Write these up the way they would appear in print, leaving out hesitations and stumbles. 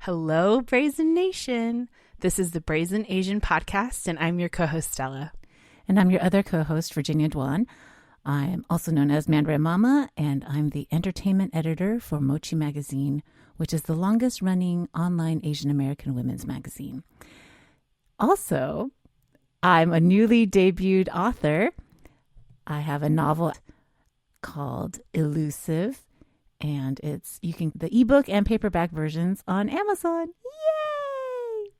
Hello, Brazn Nation. This is the Brazn Azn podcast, and I'm your co-host, Stella. And I'm your other co-host, Virginia Duan. I'm also known as Mandre Mama, and I'm the entertainment editor for Mochi Magazine, which is the longest-running online Asian American women's magazine. Also, I'm a newly debuted author. I have a novel called Illusive, and the ebook and paperback versions on Amazon. Yay!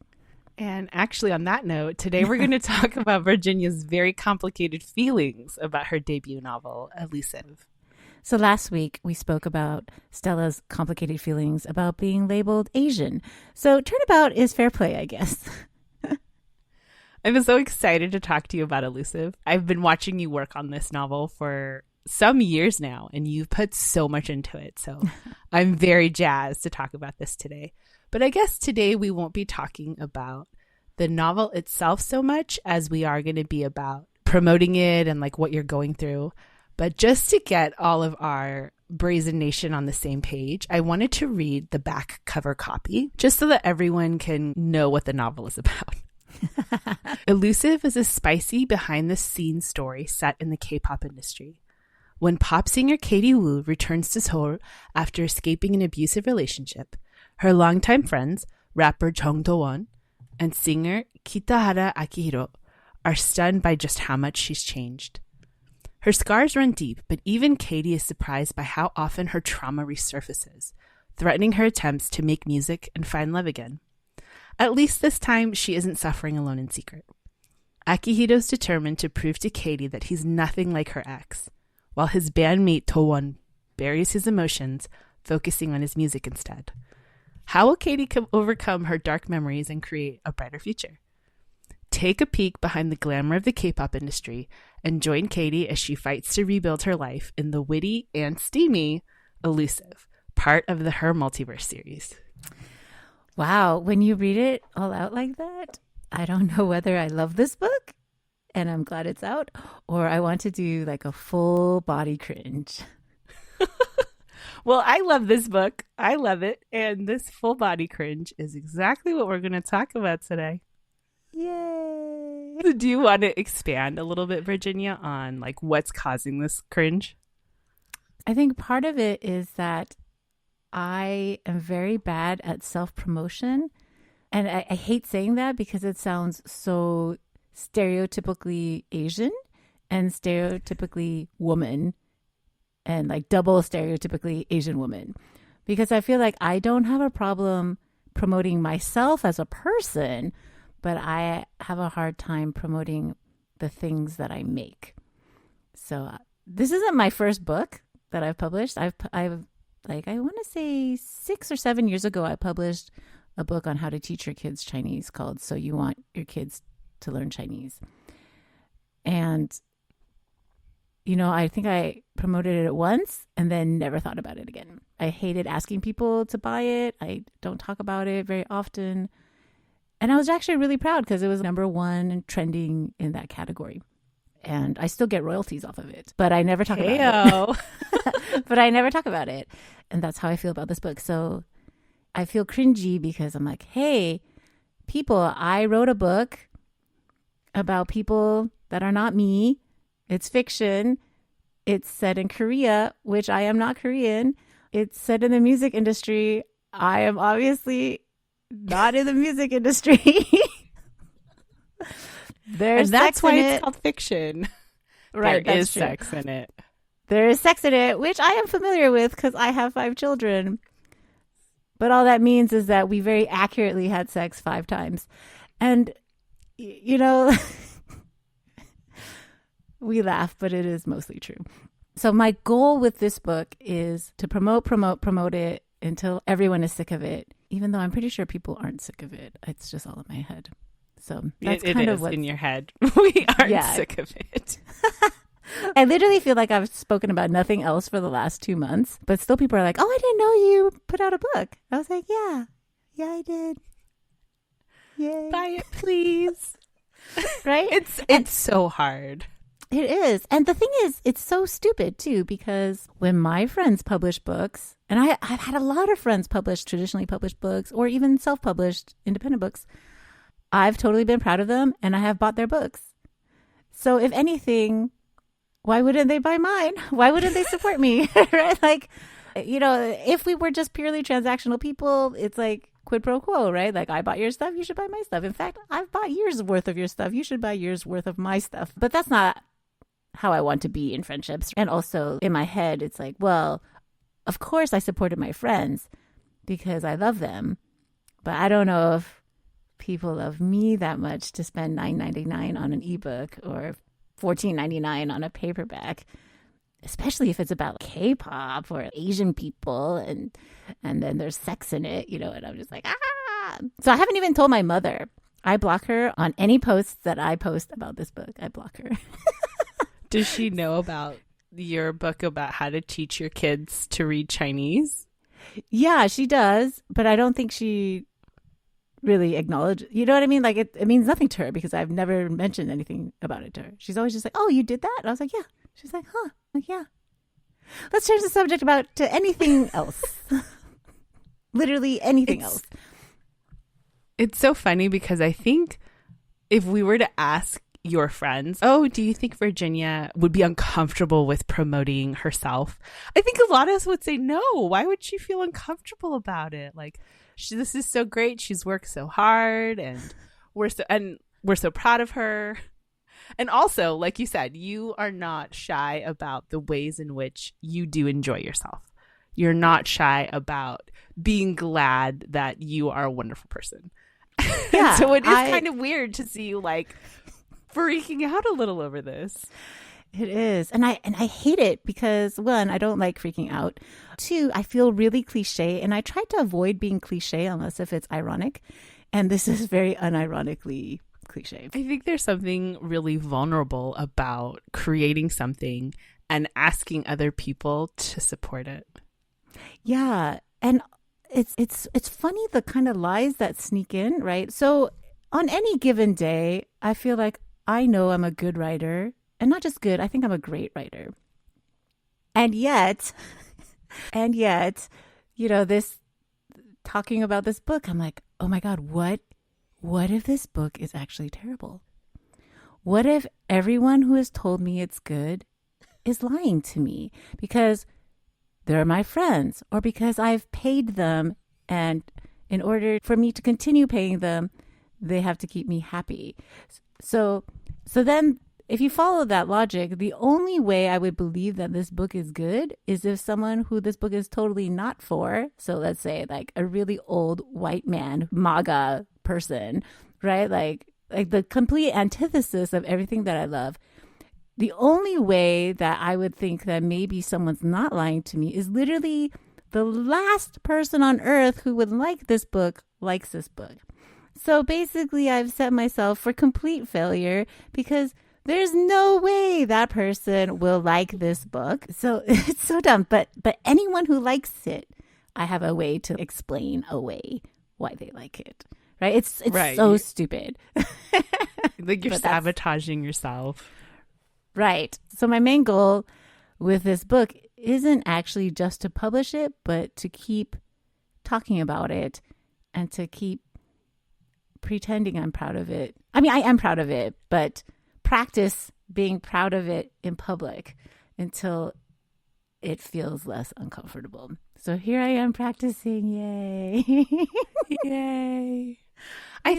And actually, on that note, today we're going to talk about Virginia's very complicated feelings about her debut novel, Illusive. So last week, we spoke about Stella's complicated feelings about being labeled Asian. So turnabout is fair play, I guess. I'm so excited to talk to you about Illusive. I've been watching you work on this novel for some years now, and you've put so much into it. So I'm very jazzed to talk about this today. But I guess today we won't be talking about the novel itself so much as we are going to be about promoting it and like what you're going through. But just to get all of our Brazn Nation on the same page, I wanted to read the back cover copy just so that everyone can know what the novel is about. Illusive is a spicy behind-the-scenes story set in the K-pop industry. When pop singer Katie Woo returns to Seoul after escaping an abusive relationship, her longtime friends, rapper Jung Do-won and singer Kitahara Akihiro, are stunned by just how much she's changed. Her scars run deep, but even Katie is surprised by how often her trauma resurfaces, threatening her attempts to make music and find love again. At least this time, she isn't suffering alone in secret. Akihiro's determined to prove to Katie that he's nothing like her ex, while his bandmate Do-won buries his emotions, focusing on his music instead. How will Katie overcome her dark memories and create a brighter future? Take a peek behind the glamour of the K-pop industry and join Katie as she fights to rebuild her life in the witty and steamy Illusive, part of the Her Multiverse series. Wow, when you read it all out like that, I don't know whether I love this book and I'm glad it's out, or I want to do like a full body cringe. Well, I love this book. I love it. And this full body cringe is exactly what we're going to talk about today. Yay! Do you want to expand a little bit, Virginia, on like what's causing this cringe? I think part of it is that I am very bad at self-promotion. And I hate saying that because it sounds so stereotypically Asian and stereotypically woman and like double stereotypically Asian woman. Because I feel like I don't have a problem promoting myself as a person, but I have a hard time promoting the things that I make. So this isn't my first book that I've published. I've like, I want to say 6 or 7 years ago, I published a book on how to teach your kids Chinese called So You Want Your Kids to Learn Chinese. And, you know, I think I promoted it once and then never thought about it again. I hated asking people to buy it. I don't talk about it very often. And I was actually really proud because it was #1 and trending in that category. And I still get royalties off of it, but I never talk about it. But I never talk about it. And that's how I feel about this book. So I feel cringy because I'm like, hey, people, I wrote a book about people that are not me. It's fiction. It's set in Korea, which I am not Korean. It's set in the music industry. I am obviously not in the music industry. And that's why it's called fiction. Right. There is sex in it. There is sex in it, which I am familiar with because I have 5 children. But all that means is that we very accurately had sex 5 times. And, you know, we laugh, but it is mostly true. So my goal with this book is to promote it until everyone is sick of it, even though I'm pretty sure people aren't sick of it. It's just all in my head. So that's it kind is of what's in your head. We aren't sick of it. I literally feel like I've spoken about nothing else for the last 2 months, but still people are like, oh, I didn't know you put out a book. I was like, yeah, I did. Yay. Buy it, please. Right? It's so hard. It is. And the thing is, it's so stupid too, because when my friends publish books, and I've had a lot of friends publish traditionally published books or even self-published independent books, I've totally been proud of them and I have bought their books. So if anything, why wouldn't they buy mine? Why wouldn't they support me? Right? Like, you know, if we were just purely transactional people, it's like quid pro quo, right? Like, I bought your stuff, you should buy my stuff. In fact, I've bought years worth of your stuff. You should buy years worth of my stuff. But that's not how I want to be in friendships. And also in my head, it's like, well, of course I supported my friends because I love them. But I don't know if people love me that much to spend $9.99 on an ebook or $14.99 on a paperback, especially if it's about K-pop or Asian people and then there's sex in it, you know, and I'm just like, ah. So I haven't even told my mother. I block her on any posts that I post about this book. I block her. Does she know about your book about how to teach your kids to read Chinese? Yeah, she does, but I don't think she really acknowledges. You know what I mean? Like, it means nothing to her because I've never mentioned anything about it to her. She's always just like, oh, you did that? And I was like, yeah. She's like, huh? I'm like, yeah. Let's change the subject to anything else. Literally anything else. It's so funny because I think if we were to ask your friends, oh, do you think Virginia would be uncomfortable with promoting herself? I think a lot of us would say no. Why would she feel uncomfortable about it? Like, this is so great. She's worked so hard, and we're so proud of her. And also, like you said, you are not shy about the ways in which you do enjoy yourself. You're not shy about being glad that you are a wonderful person. Yeah, so it is kind of weird to see you like freaking out a little over this. It is. And I hate it because, one, I don't like freaking out. Two, I feel really cliche, and I try to avoid being cliche unless if it's ironic. And this is very unironically cliche. I think there's something really vulnerable about creating something and asking other people to support it. Yeah. And it's funny the kind of lies that sneak in, right? So on any given day, I feel like I know I'm a good writer. And not just good, I think I'm a great writer. And yet, you know, this talking about this book, I'm like, oh my God, what if this book is actually terrible? What if everyone who has told me it's good is lying to me because they're my friends or because I've paid them, and in order for me to continue paying them, they have to keep me happy. So then if you follow that logic, the only way I would believe that this book is good is if someone who this book is totally not for, so let's say like a really old white man, MAGA person, right? Like the complete antithesis of everything that I love. The only way that I would think that maybe someone's not lying to me is literally the last person on earth who would like this book likes this book. So basically I've set myself for complete failure because there's no way that person will like this book. So it's so dumb. But anyone who likes it, I have a way to explain away why they like it. Right? It's right. So stupid. Like you're sabotaging yourself. Right. So my main goal with this book isn't actually just to publish it, but to keep talking about it and to keep pretending I'm proud of it. I mean, I am proud of it, but practice being proud of it in public until it feels less uncomfortable. So here I am practicing. Yay. Yay. I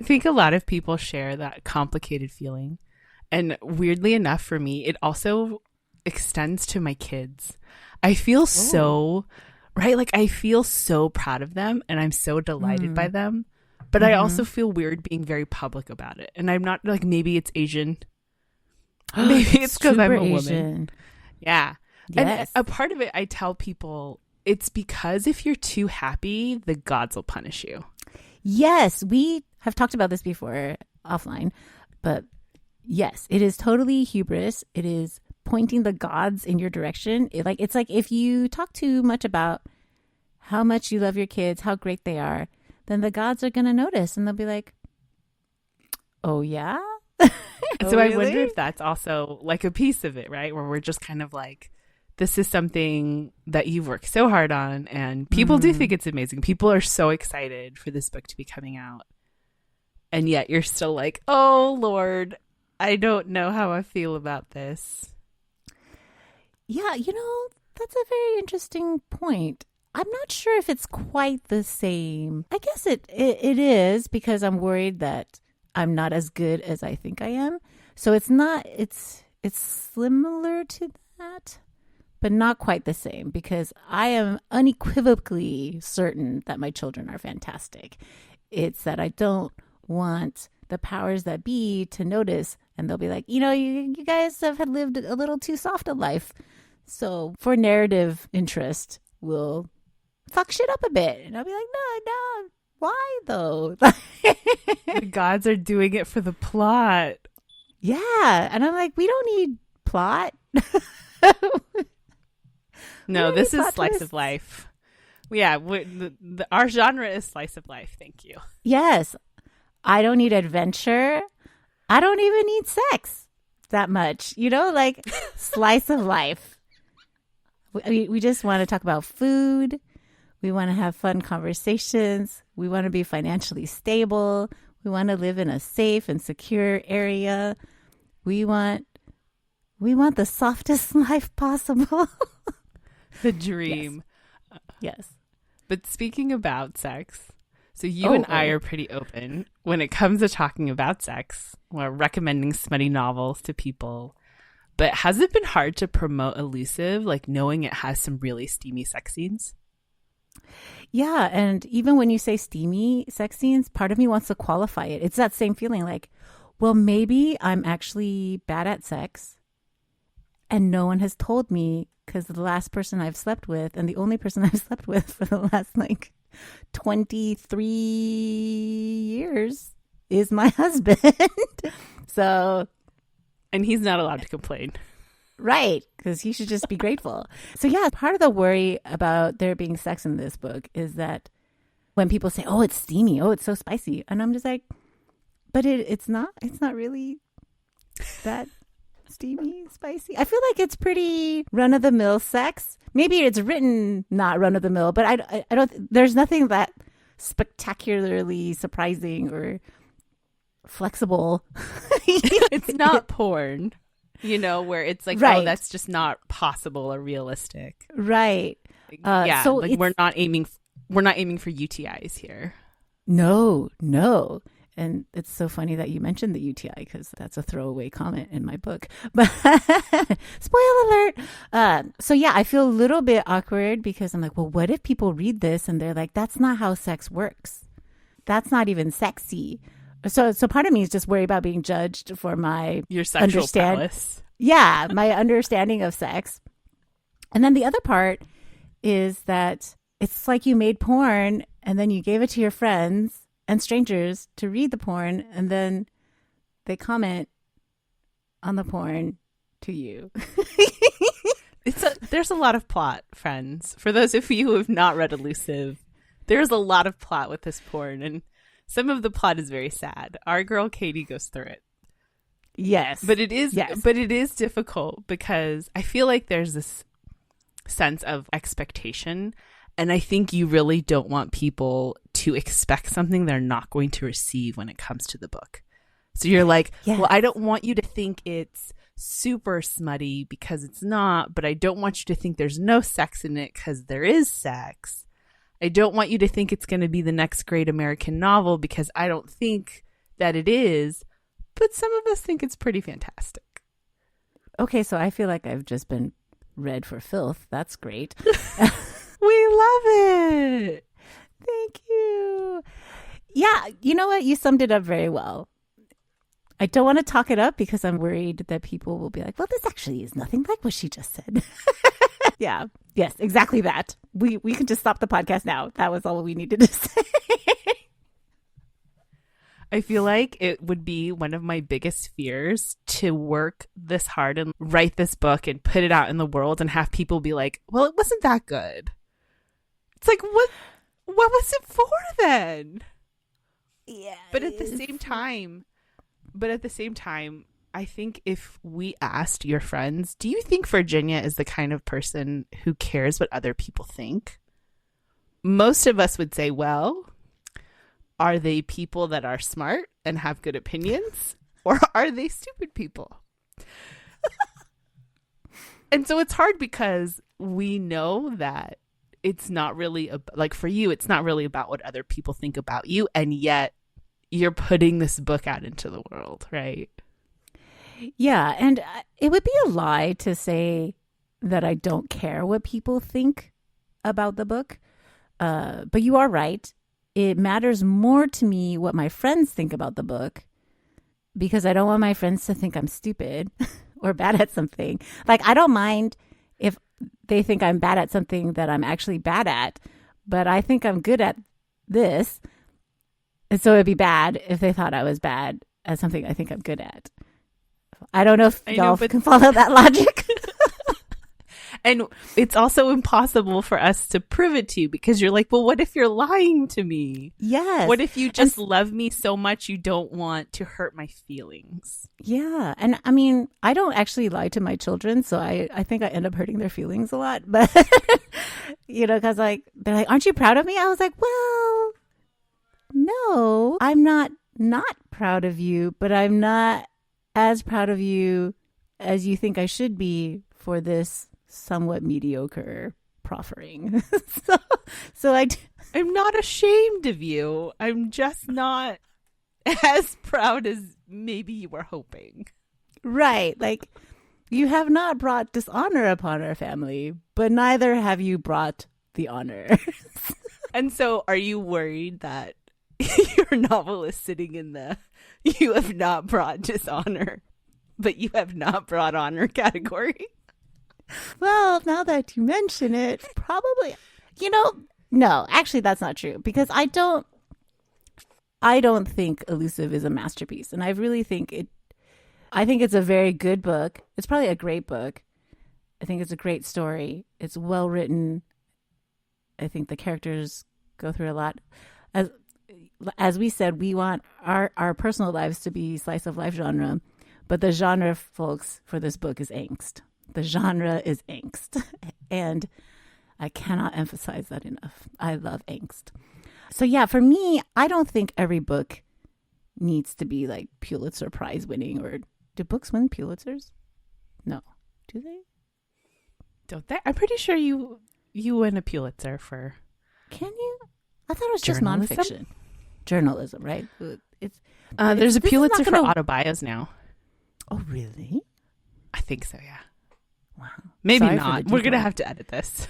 think a lot of people share that complicated feeling. And weirdly enough for me, it also extends to my kids. I feel so, right? Like I feel so proud of them and I'm so delighted by them. But I also feel weird being very public about it. And I'm not like, maybe it's Asian. Maybe it's because I'm a woman. Yeah. Yes. And a part of it, I tell people, it's because if you're too happy, the gods will punish you. Yes. We have talked about this before offline. But yes, it is totally hubris. It is pointing the gods in your direction. It's like if you talk too much about how much you love your kids, how great they are, then the gods are going to notice and they'll be like, oh, yeah? So I wonder if that's also like a piece of it, right? Where we're just kind of like, this is something that you've worked so hard on, and people do think it's amazing. People are so excited for this book to be coming out. And yet you're still like, oh, Lord, I don't know how I feel about this. Yeah, that's a very interesting point. I'm not sure if it's quite the same. I guess it is, because I'm worried that I'm not as good as I think I am. So it's similar to that, but not quite the same, because I am unequivocally certain that my children are fantastic. It's that I don't want the powers that be to notice, and they'll be like, you guys have lived a little too soft a life. So for narrative interest, we'll fuck shit up a bit. And I'll be like, no, why though? The gods are doing it for the plot. Yeah. And I'm like, we don't need plot. No, this is slice of life. Yeah, our genre is slice of life. Thank you. Yes. I don't need adventure. I don't even need sex that much. Like slice of life. We just want to talk about food. We want to have fun conversations. We want to be financially stable. We want to live in a safe and secure area. We want the softest life possible. The dream. Yes. But speaking about sex, so you and I are pretty open when it comes to talking about sex. We're recommending smutty novels to people. But has it been hard to promote Illusive, like knowing it has some really steamy sex scenes? Yeah, and even when you say steamy sex scenes, part of me wants to qualify it. It's that same feeling like, well, maybe I'm actually bad at sex and no one has told me, because the last person I've slept with, and the only person I've slept with for the last 23 years, is my husband. So... And he's not allowed to complain. Right, because he should just be grateful. So yeah, part of the worry about there being sex in this book is that when people say, oh, it's steamy, oh, it's so spicy. And I'm just like, but it's not really that steamy, spicy. I feel like it's pretty run-of-the-mill sex. Maybe it's written not run-of-the-mill, but I don't, there's nothing that spectacularly surprising or flexible. It's not porn, where it's like, right. Oh, that's just not possible or realistic. Right. Yeah. So like we're not aiming for UTIs here. No. And it's so funny that you mentioned the UTI, because that's a throwaway comment in my book. But spoiler alert. So yeah, I feel a little bit awkward because I'm like, well, what if people read this and they're like, that's not how sex works. That's not even sexy. So part of me is just worried about being judged for your sexual prowess. Yeah, my understanding of sex. And then the other part is that it's like you made porn and then you gave it to your friends and strangers to read the porn, and then they comment on the porn to you. There's a lot of plot, friends. For those of you who have not read Illusive, there's a lot of plot with this porn, and some of the plot is very sad. Our girl Katie goes through it. Yes. But it is difficult because I feel like there's this sense of expectation, and I think you really don't want people to expect something they're not going to receive when it comes to the book. So you're like, yes. Well, I don't want you to think it's super smutty because it's not, but I don't want you to think there's no sex in it because there is sex. I don't want you to think it's going to be the next great American novel because I don't think that it is, but some of us think it's pretty fantastic. Okay, so I feel like I've just been read for filth. That's great. We love it. Thank you. Yeah, you know what? You summed it up very well. I don't want to talk it up because I'm worried that people will be like, well, this actually is nothing like what she just said. Yeah. Yes, exactly that. We can just stop the podcast now. That was all we needed to say. I feel like it would be one of my biggest fears to work this hard and write this book and put it out in the world and have people be like, well, it wasn't that good. It's like, what was it for then? Yeah. But at the same time, I think if we asked your friends, do you think Virginia is the kind of person who cares what other people think? Most of us would say, well, are they people that are smart and have good opinions? Or are they stupid people? And so it's hard because we know that it's not really, like for you, it's not really about what other people think about you. And yet you're putting this book out into the world, right? Yeah. And it would be a lie to say that I don't care what people think about the book. But you are right. It matters more to me what my friends think about the book because I don't want my friends to think I'm stupid or bad at something. Like, I don't mind if they think I'm bad at something that I'm actually bad at, but I think I'm good at this. And so it'd be bad if they thought I was bad at something I think I'm good at. I don't know if y'all can follow that logic. And it's also impossible for us to prove it to you because you're like, well, what if you're lying to me? Yes. What if you just love me so much you don't want to hurt my feelings? Yeah. And I mean, I don't actually lie to my children, so I think I end up hurting their feelings a lot. But, because they're like, aren't you proud of me? I was like, well, no, I'm not proud of you, but I'm not as proud of you as you think I should be for this somewhat mediocre proffering. I'm not ashamed of you. I'm just not as proud as maybe you were hoping. Right. Like, you have not brought dishonor upon our family, but neither have you brought the honor. And so are you worried that your novel is sitting in the you have not brought dishonor, but you have not brought honor category? Well, now that you mention it, probably, no, actually, that's not true because I don't think Illusive is a masterpiece. And I really think I think it's a very good book. It's probably a great book. I think it's a great story. It's well written. I think the characters go through a lot. As we said, we want our personal lives to be slice of life genre, but the genre, folks, for this book is angst. The genre is angst. And I cannot emphasize that enough. I love angst. So yeah, for me, I don't think every book needs to be like Pulitzer Prize winning. Or do books win Pulitzers? No. Do they? Don't they? I'm pretty sure you win a Pulitzer for... Can you? I thought it was just journalism? nonfiction. Journalism, right? There's a Pulitzer for autobios now. Oh, really? I think so, yeah. Wow. Maybe not. We're going to have to edit this.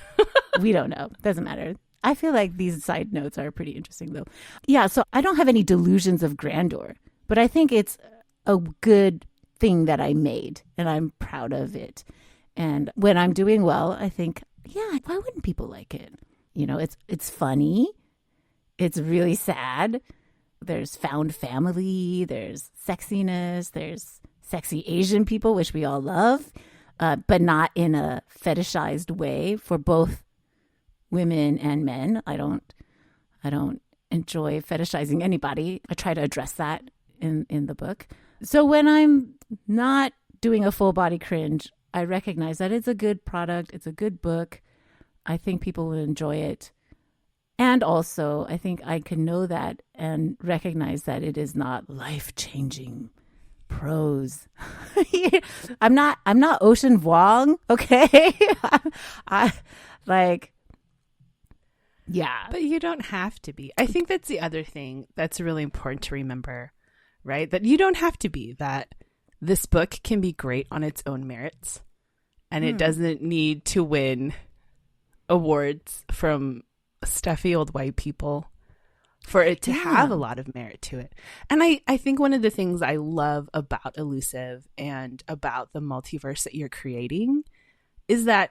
We don't know. Doesn't matter. I feel like these side notes are pretty interesting, though. Yeah, so I don't have any delusions of grandeur, but I think it's a good thing that I made, and I'm proud of it. And when I'm doing well, I think, yeah, why wouldn't people like it? It's funny. It's really sad. There's found family. There's sexiness. There's sexy Asian people, which we all love, but not in a fetishized way for both women and men. I don't enjoy fetishizing anybody. I try to address that in the book. So when I'm not doing a full body cringe, I recognize that it's a good product. It's a good book. I think people will enjoy it. And also, I think I can know that and recognize that it is not life-changing prose. I'm not Ocean Vuong, okay? Yeah. But you don't have to be. I think that's the other thing that's really important to remember, right? That you don't have to be. That this book can be great on its own merits, and it doesn't need to win awards from stuffy old white people for it to have a lot of merit to it. And I think one of the things I love about Illusive and about the multiverse that you're creating is that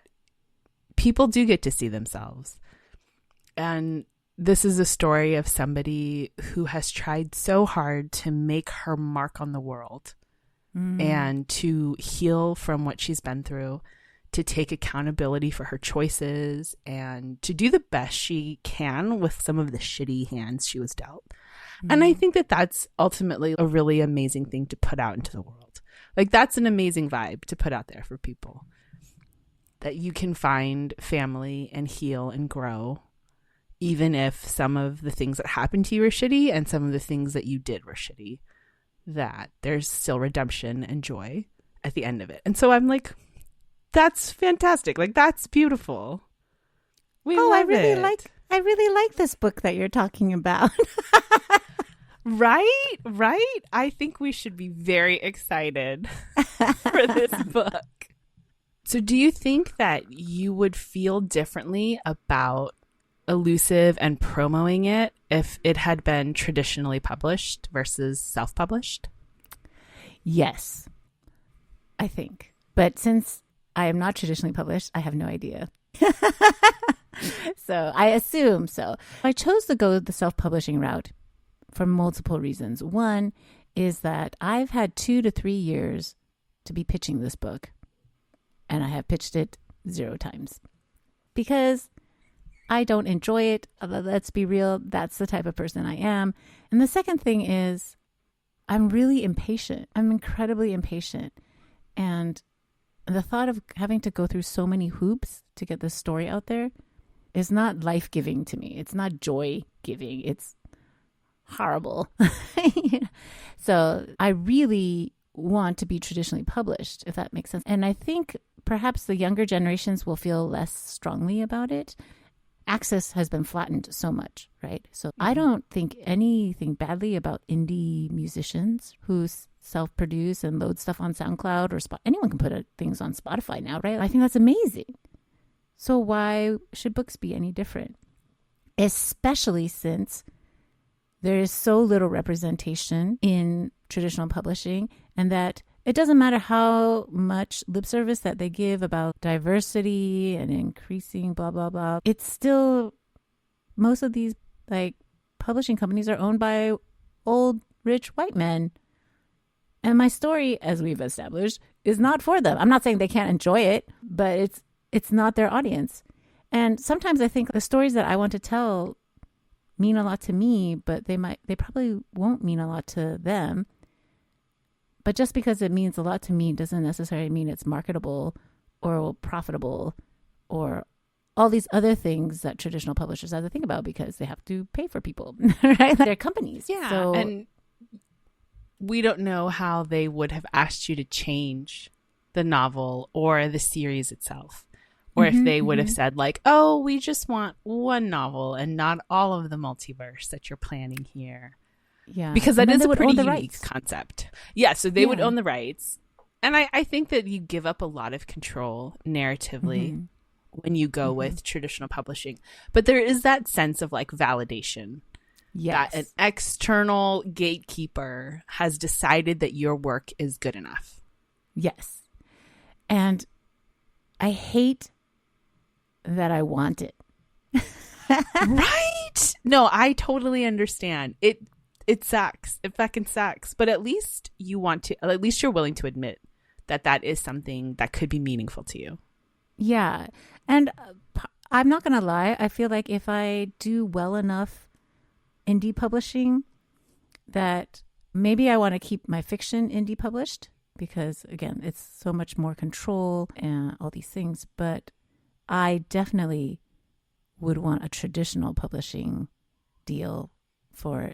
people do get to see themselves. And this is a story of somebody who has tried so hard to make her mark on the world and to heal from what she's been through, to take accountability for her choices, and to do the best she can with some of the shitty hands she was dealt. And I think that that's ultimately a really amazing thing to put out into the world. Like, that's an amazing vibe to put out there for people, that you can find family and heal and grow, even if some of the things that happened to you were shitty and some of the things that you did were shitty, that there's still redemption and joy at the end of it. And so I'm like, that's fantastic. Like, that's beautiful. I really like this book that you're talking about. Right? I think we should be very excited for this book. So do you think that you would feel differently about Illusive and promoting it if it had been traditionally published versus self-published? Yes, I think. But since I am not traditionally published, I have no idea. So I assume so. I chose to go the self-publishing route for multiple reasons. One is that I've had 2 to 3 years to be pitching this book, and I have pitched it 0 times because I don't enjoy it. Let's be real. That's the type of person I am. And the second thing is I'm really impatient. I'm incredibly impatient. And the thought of having to go through so many hoops to get this story out there is not life-giving to me. It's not joy-giving. It's horrible. So I really want to be traditionally published, if that makes sense. And I think perhaps the younger generations will feel less strongly about it. Access has been flattened so much, right? So I don't think anything badly about indie musicians who self-produce and load stuff on SoundCloud or anyone can put things on Spotify now, right? I think that's amazing. So why should books be any different? Especially since there is so little representation in traditional publishing, and that it doesn't matter how much lip service that they give about diversity and increasing blah, blah, blah. It's still, most of these like publishing companies are owned by old, rich white men. And my story, as we've established, is not for them. I'm not saying they can't enjoy it, but it's not their audience. And sometimes I think the stories that I want to tell mean a lot to me, but they probably won't mean a lot to them. But just because it means a lot to me doesn't necessarily mean it's marketable or profitable or all these other things that traditional publishers have to think about because they have to pay for people, right? They're companies. Yeah. So, and we don't know how they would have asked you to change the novel or the series itself. Or if they would have said like, oh, we just want one novel and not all of the multiverse that you're planning here. Yeah. Because that is a pretty unique rights. Concept. Yeah, so they would own the rights. And I think that you give up a lot of control narratively when you go with traditional publishing. But there is that sense of like validation. Yes. That an external gatekeeper has decided that your work is good enough. Yes. And I hate that I want it. Right? No, I totally understand. It sucks. It fucking sucks. But at least you want to, at least you're willing to admit that that is something that could be meaningful to you. Yeah. And I'm not going to lie. I feel like if I do well enough indie publishing, that maybe I want to keep my fiction indie published because, again, it's so much more control and all these things. But I definitely would want a traditional publishing deal for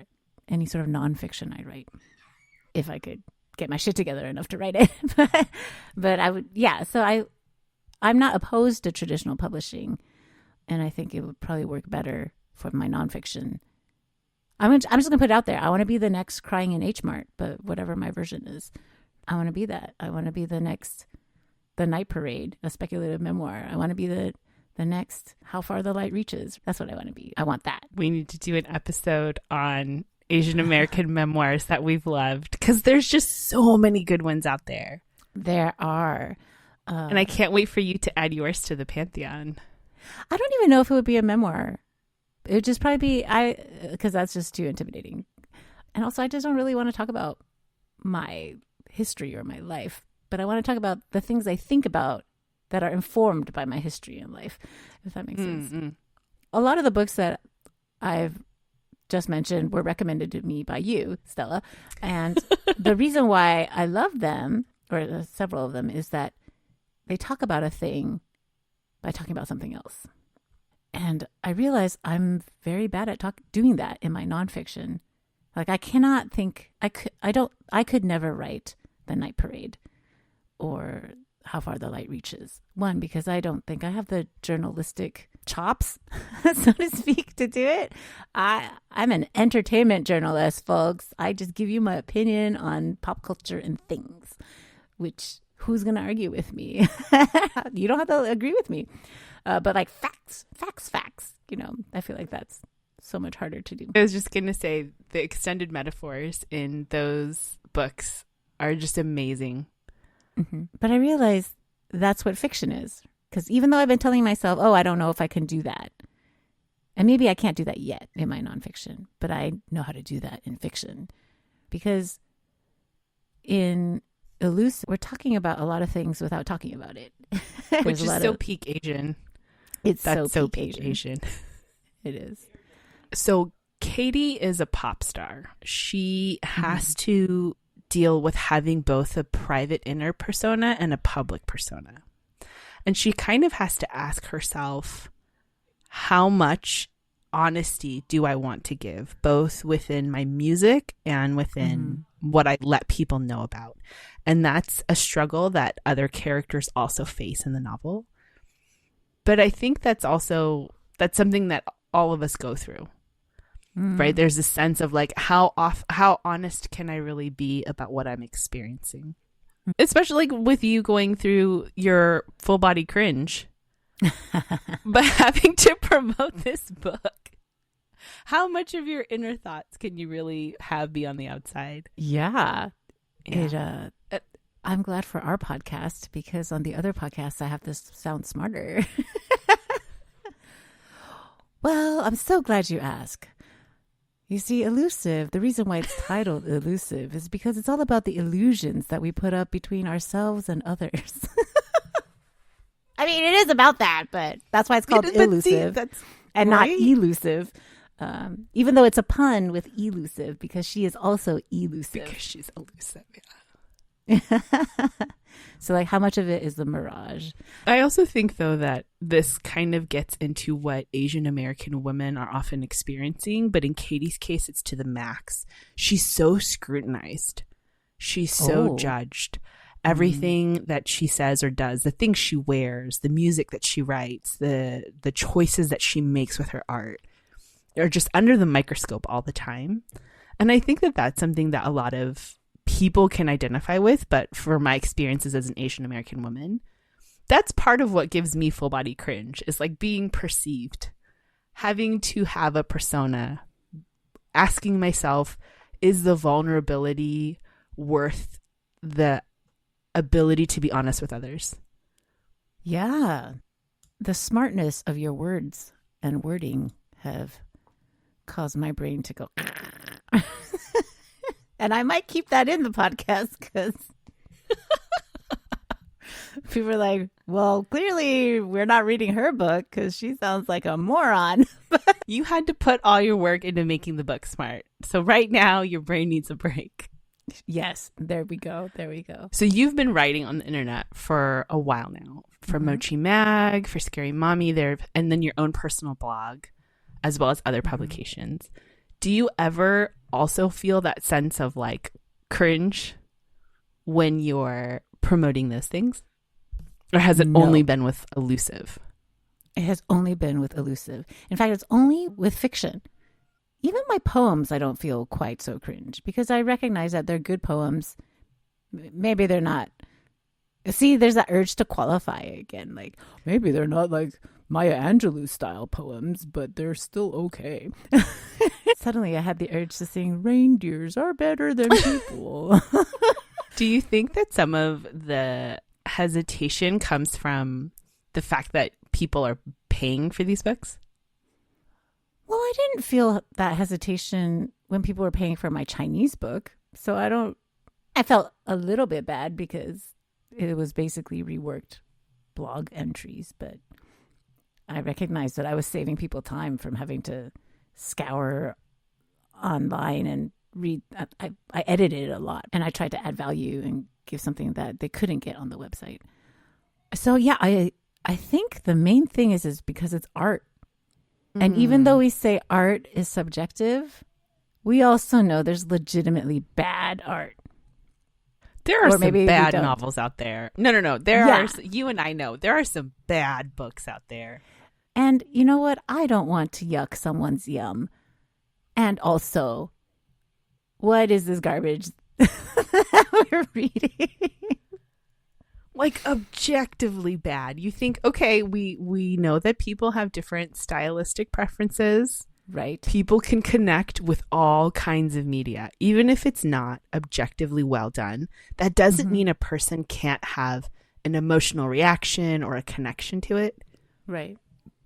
any sort of nonfiction I write, if I could get my shit together enough to write it. But I would, yeah. So I'm not opposed to traditional publishing, and I think it would probably work better for my nonfiction. I'm just gonna put it out there. I want to be the next Crying in H Mart, but whatever my version is, I want to be that. I want to be the next The Night Parade, a speculative memoir. I want to be the next How Far the Light Reaches. That's what I want to be. I want that. We need to do an episode on Asian American memoirs that we've loved, because there's just so many good ones out there. There are. And I can't wait for you to add yours to the pantheon. I don't even know if it would be a memoir. It would just probably be, because that's just too intimidating. And also, I just don't really want to talk about my history or my life, but I want to talk about the things I think about that are informed by my history and life, if that makes sense. A lot of the books that I've just mentioned were recommended to me by you, Stella. And the reason why I love them or several of them, is that they talk about a thing by talking about something else. And I realize I'm very bad at doing that in my nonfiction. Like I cannot think, I could never write The Night Parade or How Far the Light Reaches. One, because I don't think I have the journalistic chops, so to speak, to do it. I'm an entertainment journalist, folks. I just give you my opinion on pop culture and things, which who's going to argue with me? You don't have to agree with me. But like facts, I feel like that's so much harder to do. I was just going to say the extended metaphors in those books are just amazing. Mm-hmm. But I realize that's what fiction is. Because even though I've been telling myself, I don't know if I can do that. And maybe I can't do that yet in my nonfiction, but I know how to do that in fiction. Because in Illusive, we're talking about a lot of things without talking about it. Which is so peak Asian. That's so peak Asian. It is. So Katie is a pop star. She has to deal with having both a private inner persona and a public persona. And she kind of has to ask herself, how much honesty do I want to give, both within my music and within what I let people know about? And that's a struggle that other characters also face in the novel. But I think that's something that all of us go through, right? There's a sense of like, how honest can I really be about what I'm experiencing? Especially with you going through your full body cringe, but having to promote this book. How much of your inner thoughts can you really have be on the outside? Yeah. I'm glad for our podcast, because on the other podcasts, I have to sound smarter. Well, I'm so glad you asked. You see, Illusive, the reason why it's titled Illusive is because it's all about the illusions that we put up between ourselves and others. I mean, it is about that, but that's why it's called Illusive and not elusive. Even though it's a pun with elusive, because she is also elusive. Because she's elusive, yeah. So like, how much of it is the mirage? I also think, though, that this kind of gets into what Asian American women are often experiencing, but in Katie's case, it's to the max. She's so scrutinized. She's so judged. Everything that she says or does, the things she wears, the music that she writes, the choices that she makes with her art are just under the microscope all the time. And I think that that's something that a lot of people can identify with, but for my experiences as an Asian American woman, that's part of what gives me full body cringe, is like being perceived, having to have a persona, asking myself, is the vulnerability worth the ability to be honest with others? Yeah. The smartness of your words and wording have caused my brain to go and I might keep that in the podcast, because people are like, well, clearly we're not reading her book because she sounds like a moron. You had to put all your work into making the book smart. So right now your brain needs a break. Yes, there we go. So you've been writing on the internet for a while now, for Mochi Mag, for Scary Mommy, and then your own personal blog, as well as other publications. Do you ever also feel that sense of like cringe when you're promoting those things? Or has it only been with Illusive? It has only been with Illusive. In fact, it's only with fiction. Even my poems, I don't feel quite so cringe, because I recognize that they're good poems. Maybe they're not. See, there's that urge to qualify again. Like, maybe they're not like Maya Angelou style poems, but they're still okay. Suddenly I had the urge to sing reindeers are better than people. Do you think that some of the hesitation comes from the fact that people are paying for these books? Well, I didn't feel that hesitation when people were paying for my Chinese book. So I felt a little bit bad because it was basically reworked blog entries, but I recognized that I was saving people time from having to scour online and read. I edited it a lot, and I tried to add value and give something that they couldn't get on the website. So yeah, I think the main thing is because it's art. And even though we say art is subjective, we also know there's legitimately bad art. There are some bad novels out there. No. There are, you and I know, there are some bad books out there. And you know what? I don't want to yuck someone's yum. And also, what is this garbage that we're reading? Like objectively bad. You think, okay, we know that people have different stylistic preferences. Right. People can connect with all kinds of media, even if it's not objectively well done. That doesn't mean a person can't have an emotional reaction or a connection to it. Right.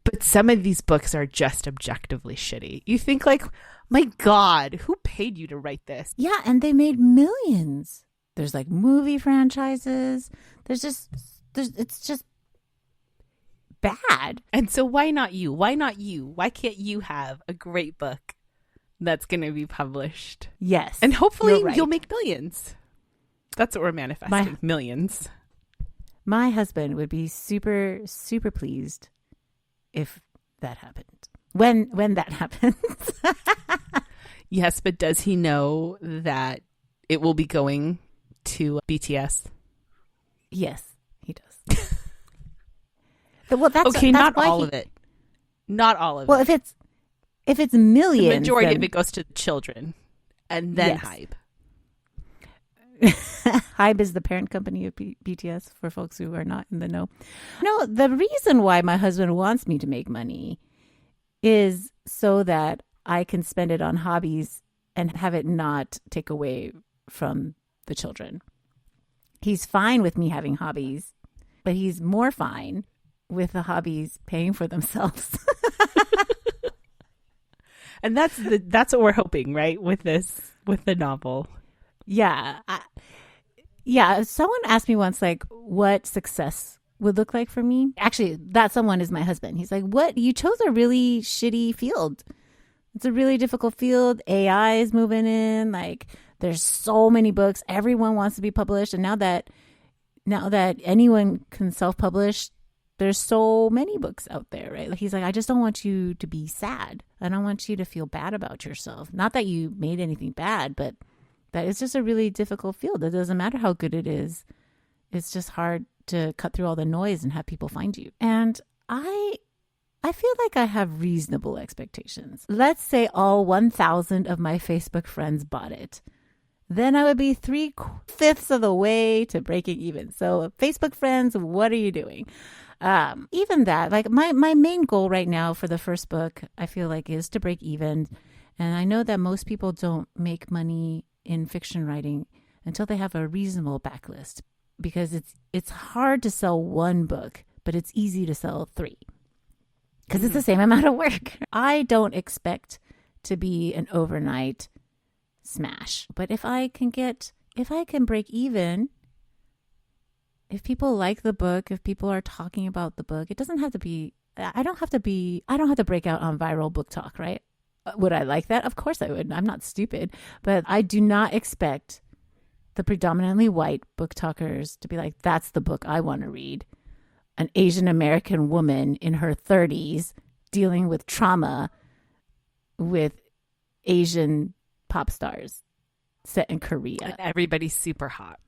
But some of these books are just objectively shitty. You think like, my God, who paid you to write this? Yeah, and they made millions. There's like movie franchises. It's just bad. And so why not you? Why not you? Why can't you have a great book that's going to be published? Yes. And hopefully you'll make millions. That's what we're manifesting. Millions. My husband would be super, super pleased if that happened. When that happens. Yes, but does he know that it will be going to BTS? Yes, he does. Well, that's okay. Not all of it. Not all of it. Well, if it's millions, the majority of it goes to children, and then Hybe. Hybe is the parent company of BTS for folks who are not in the know. No, the reason why my husband wants me to make money is so that I can spend it on hobbies and have it not take away from the children. He's fine with me having hobbies, but he's more fine with the hobbies paying for themselves. And that's what we're hoping, right? With the novel. Yeah. Yeah. Someone asked me once, like, what success would look like for me. Actually, that someone is my husband. He's like, what? You chose a really shitty field. It's a really difficult field. AI is moving in. Like, there's so many books. Everyone wants to be published. And now that anyone can self-publish, there's so many books out there, right? Like, he's like, I just don't want you to be sad. I don't want you to feel bad about yourself. Not that you made anything bad, but that it's just a really difficult field. It doesn't matter how good it is. It's just hard to cut through all the noise and have people find you. And I feel like I have reasonable expectations. Let's say all 1,000 of my Facebook friends bought it. Then I would be 3/5 of the way to breaking even. So Facebook friends, what are you doing? Even that, like my main goal right now for the first book, I feel like is to break even. And I know that most people don't make money in fiction writing until they have a reasonable backlist, because it's hard to sell one book, but it's easy to sell 3 because it's the same amount of work. I don't expect to be an overnight smash, but if I can break even, if people like the book, if people are talking about the book, it doesn't have to be, I don't have to break out on viral book talk, right? Would I like that? Of course I would. I'm not stupid, but I do not expect the predominantly white book talkers to be like, that's the book I want to read. An Asian American woman in her 30s dealing with trauma with Asian pop stars set in Korea. And everybody's super hot.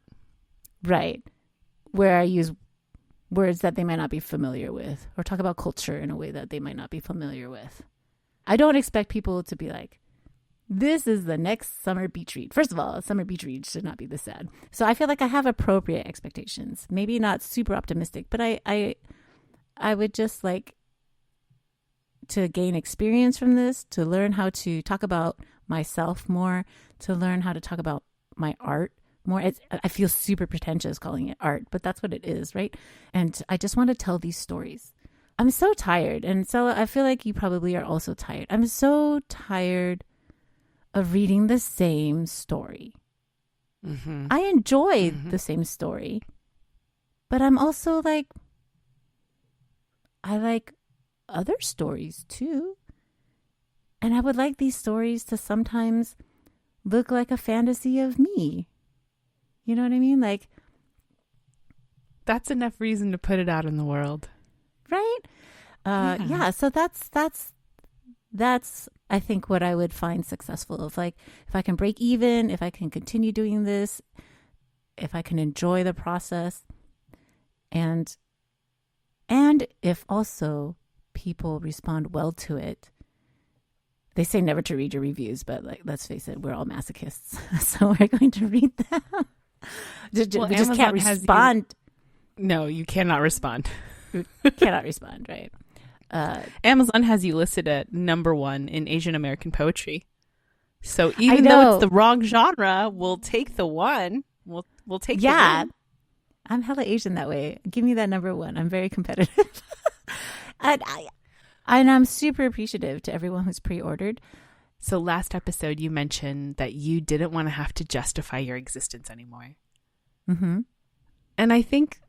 Right. Where I use words that they might not be familiar with, or talk about culture in a way that they might not be familiar with. I don't expect people to be like, this is the next summer beach read. First of all, a summer beach read should not be this sad. So I feel like I have appropriate expectations. Maybe not super optimistic, but I would just like to gain experience from this, to learn how to talk about myself more, to learn how to talk about my art more. I feel super pretentious calling it art, but that's what it is, right? And I just want to tell these stories. I'm so tired. And so I feel like you probably are also tired. I'm so tired of reading the same story. Mm-hmm. I enjoy the same story, but I'm also like, I like other stories too. And I would like these stories to sometimes look like a fantasy of me. You know what I mean? Like, That's enough reason to put it out in the world. Right? Yeah. So that's I think what I would find successful. If I can break even, if I can continue doing this, if I can enjoy the process, and if also people respond well to it. They say never to read your reviews, but like, let's face it, we're all masochists, so we're going to read them. We just can't respond. No, you cannot respond. You cannot respond, right? Amazon has you listed at #1 in Asian American poetry. So even though it's the wrong genre, we'll take the one. We'll take the one. I'm hella Asian that way. Give me that #1. I'm very competitive. And I'm super appreciative to everyone who's pre-ordered. So last episode, you mentioned that you didn't want to have to justify your existence anymore. Mm-hmm. And I think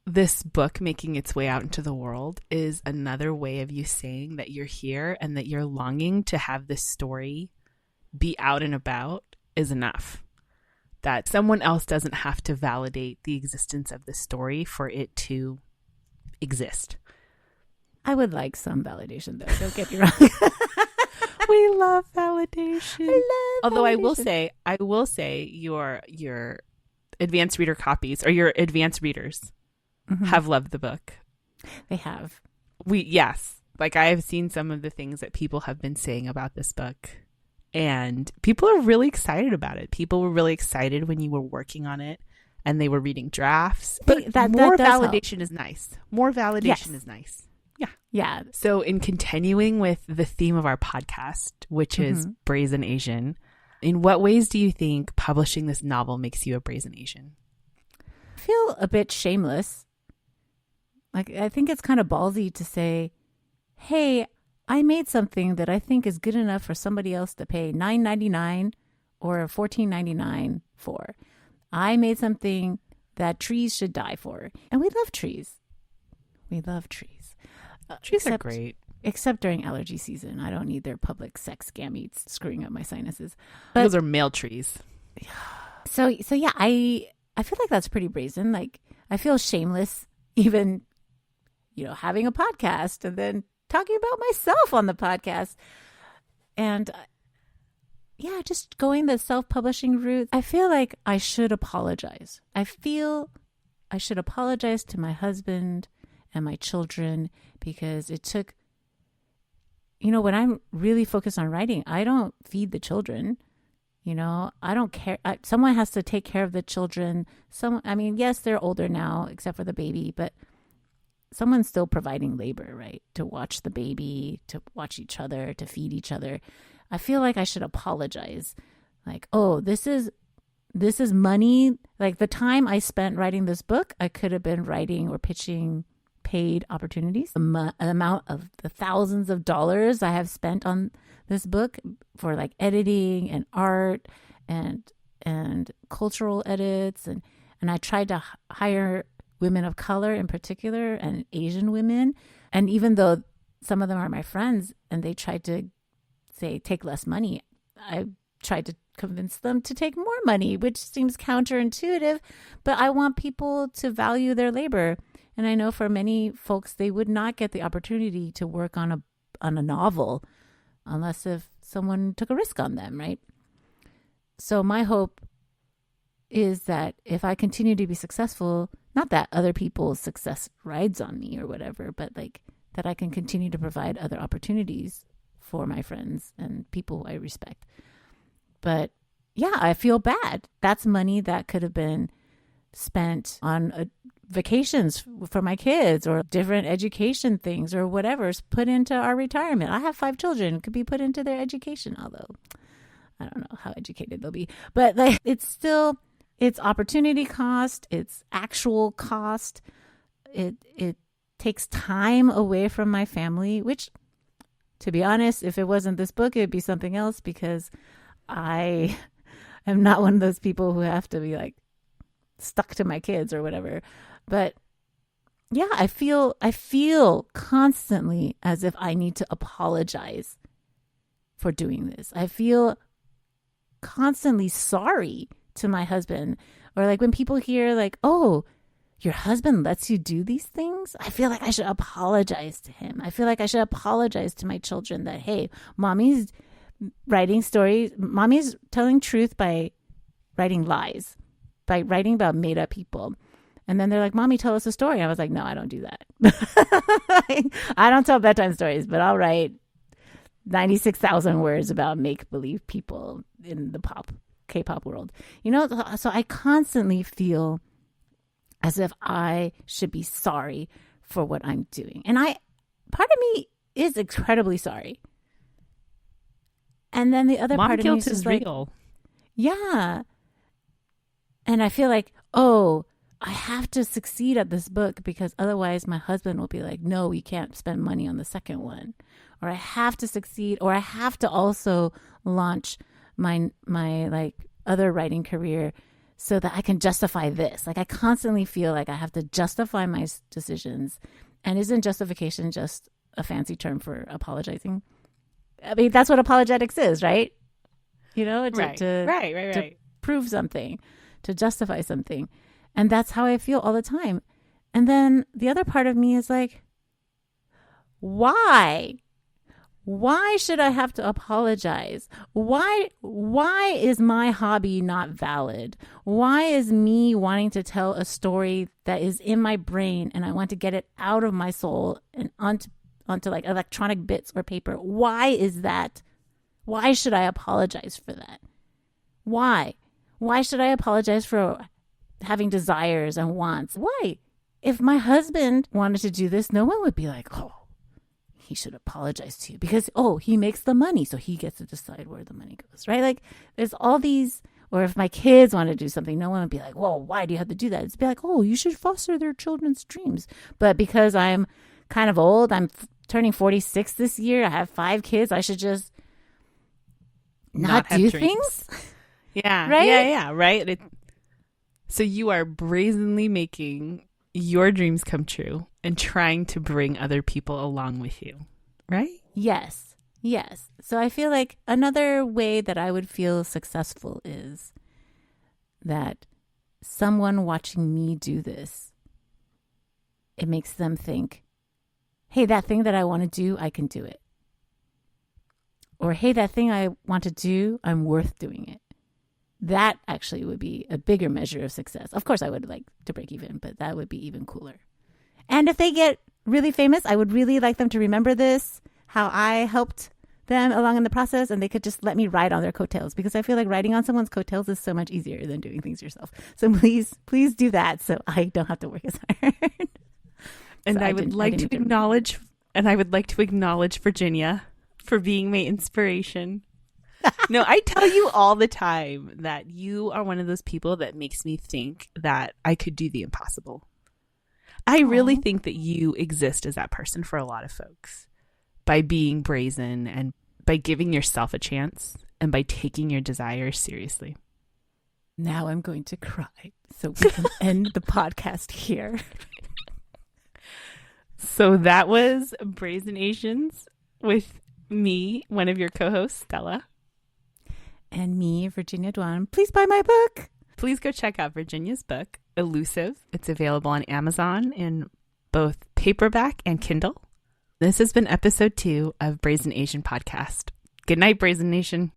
this book making its way out into the world is another way of you saying that you're here and that you're longing to have this story be out and about is enough. That someone else doesn't have to validate the existence of the story for it to exist. I would like some validation, though. Don't get me wrong. We love validation. Although validation. I will say your advanced reader copies or your advanced readers have loved the book. They have. Yes. Like I have seen some of the things that people have been saying about this book, and people are really excited about it. People were really excited when you were working on it and they were reading drafts. But more validation is nice. More validation is nice. Yeah. So in continuing with the theme of our podcast, which is Brazn Azn, in what ways do you think publishing this novel makes you a Brazn Azn? I feel a bit shameless. Like, I think it's kind of ballsy to say, hey, I made something that I think is good enough for somebody else to pay $9.99 or $14.99 for. I made something that trees should die for. And we love trees. We love trees. Trees are great. Except during allergy season. I don't need their public sex gametes screwing up my sinuses. But, those are male trees. So yeah, I feel like that's pretty brazen. Like, I feel shameless even, having a podcast and then talking about myself on the podcast. And just going the self-publishing route. I feel like I should apologize. I feel I should apologize to my husband and my children, because it took, when I'm really focused on writing, I don't feed the children. I don't care. Someone has to take care of the children. Yes, they're older now, except for the baby, but someone's still providing labor, right? To watch the baby, to watch each other, to feed each other. I feel like I should apologize. Like, oh, this is money. Like the time I spent writing this book, I could have been writing or pitching paid opportunities. The amount of the thousands of dollars I have spent on this book for like editing and art and cultural edits, and I tried to hire women of color in particular and Asian women, and even though some of them are my friends and they tried to say take less money, I tried to convince them to take more money, which seems counterintuitive, but I want people to value their labor. And I know for many folks, they would not get the opportunity to work on a novel unless if someone took a risk on them, right? So my hope is that if I continue to be successful, not that other people's success rides on me or whatever, but like that I can continue to provide other opportunities for my friends and people I respect. But yeah, I feel bad. That's money that could have been spent on vacations for my kids or different education things or whatever's put into our retirement. I have 5 children, could be put into their education, although I don't know how educated they'll be. But like, it's opportunity cost, it's actual cost. It takes time away from my family, which, to be honest, if it wasn't this book, it'd be something else, because I am not one of those people who have to be like stuck to my kids or whatever. But yeah, I feel constantly as if I need to apologize for doing this. I feel constantly sorry to my husband, or like when people hear like, oh, your husband lets you do these things? I feel like I should apologize to him. I feel like I should apologize to my children that, hey, mommy's writing stories. Mommy's telling truth by writing lies, by writing about made up people. And then they're like, Mommy, tell us a story. I was like, no, I don't do that. I don't tell bedtime stories, but I'll write 96,000 words about make-believe people in the K-pop world. You know, so I constantly feel as if I should be sorry for what I'm doing. And part of me is incredibly sorry. And then the other part of me is just like, real. Yeah. And I feel like, oh, I have to succeed at this book because otherwise my husband will be like, no, you can't spend money on the second one. Or I have to succeed, or I have to also launch my like other writing career so that I can justify this. Like I constantly feel like I have to justify my decisions. And isn't justification just a fancy term for apologizing? I mean, that's what apologetics is, right? You know, to prove something, to justify something. And that's how I feel all the time. And then the other part of me is like, why? Why should I have to apologize? Why is my hobby not valid? Why is me wanting to tell a story that is in my brain and I want to get it out of my soul and onto like electronic bits or paper? Why is that? Why should I apologize for that? Why? Why should I apologize for having desires and wants? Why? If my husband wanted to do this, no one would be like, oh, he should apologize to you because, oh, he makes the money, so he gets to decide where the money goes, right? Like there's all these, or if my kids want to do something, no one would be like, whoa, why do you have to do that? It's be like, oh, you should foster their children's dreams. But because I'm kind of old, I'm turning 46 this year, I have 5 kids, I should just not do things. Yeah. Right? Yeah. Right. So you are brazenly making your dreams come true and trying to bring other people along with you, right? Yes. So I feel like another way that I would feel successful is that someone watching me do this, it makes them think, hey, that thing that I want to do, I can do it. Or, hey, that thing I want to do, I'm worth doing it. That actually would be a bigger measure of success. Of course, I would like to break even, but that would be even cooler. And if they get really famous, I would really like them to remember this, how I helped them along in the process, and they could just let me ride on their coattails, because I feel like riding on someone's coattails is so much easier than doing things yourself. So please do that so I don't have to work as hard. And so I would like to acknowledge Virginia for being my inspiration. No, I tell you all the time that you are one of those people that makes me think that I could do the impossible. I really think that you exist as that person for a lot of folks by being brazen and by giving yourself a chance and by taking your desires seriously. Now I'm going to cry so we can end the podcast here. So that was Brazn Azn with me, one of your co-hosts, Stella. And me, Virginia Duan. Please buy my book. Please go check out Virginia's book, Illusive. It's available on Amazon in both paperback and Kindle. This has been episode 2 of Brazn Azn Podcast. Good night, Brazn Nation.